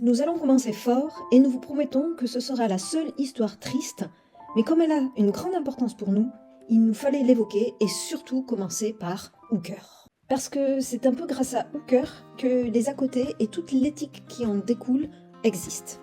Nous allons commencer fort et nous vous promettons que ce sera la seule histoire triste, mais comme elle a une grande importance pour nous, il nous fallait l'évoquer et surtout commencer par Hooker. Parce que c'est un peu grâce à Hooker que les à côté et toute l'éthique qui en découle existent.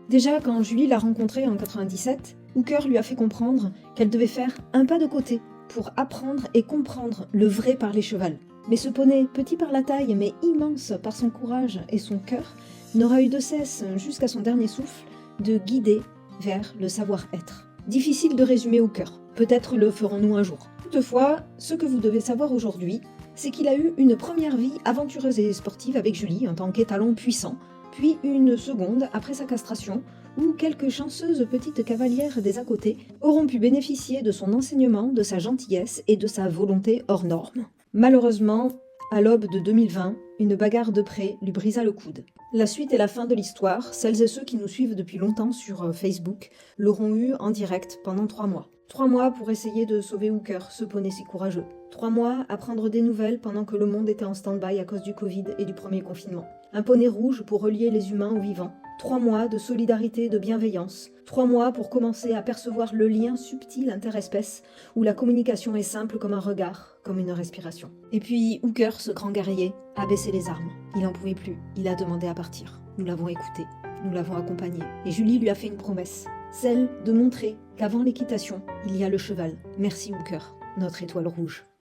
Déjà, quand Julie l'a rencontré en 97, Hooker lui a fait comprendre qu'elle devait faire un pas de côté pour apprendre et comprendre le vrai parler cheval. Mais ce poney, petit par la taille mais immense par son courage et son cœur, n'aura eu de cesse, jusqu'à son dernier souffle, de guider vers le savoir-être. Difficile de résumer Hooker, peut-être le ferons-nous un jour. Toutefois, ce que vous devez savoir aujourd'hui, c'est qu'il a eu une première vie aventureuse et sportive avec Julie en tant qu'étalon puissant, puis une seconde après sa castration, où quelques chanceuses petites cavalières des à côté auront pu bénéficier de son enseignement, de sa gentillesse et de sa volonté hors norme. Malheureusement, à l'aube de 2020, une bagarre de près lui brisa le coude. La suite et la fin de l'histoire, celles et ceux qui nous suivent depuis longtemps sur Facebook l'auront eu en direct pendant 3 mois. 3 mois pour essayer de sauver Hooker, ce poney si courageux. 3 mois à prendre des nouvelles pendant que le monde était en stand-by à cause du Covid et du premier confinement. Un poney rouge pour relier les humains aux vivants. 3 mois de solidarité et de bienveillance. 3 mois pour commencer à percevoir le lien subtil interespèce, où la communication est simple comme un regard, comme une respiration. Et puis Hooker, ce grand guerrier, a baissé les armes. Il n'en pouvait plus, il a demandé à partir. Nous l'avons écouté, nous l'avons accompagné. Et Julie lui a fait une promesse, celle de montrer qu'avant l'équitation, il y a le cheval. Merci Hooker, notre étoile rouge.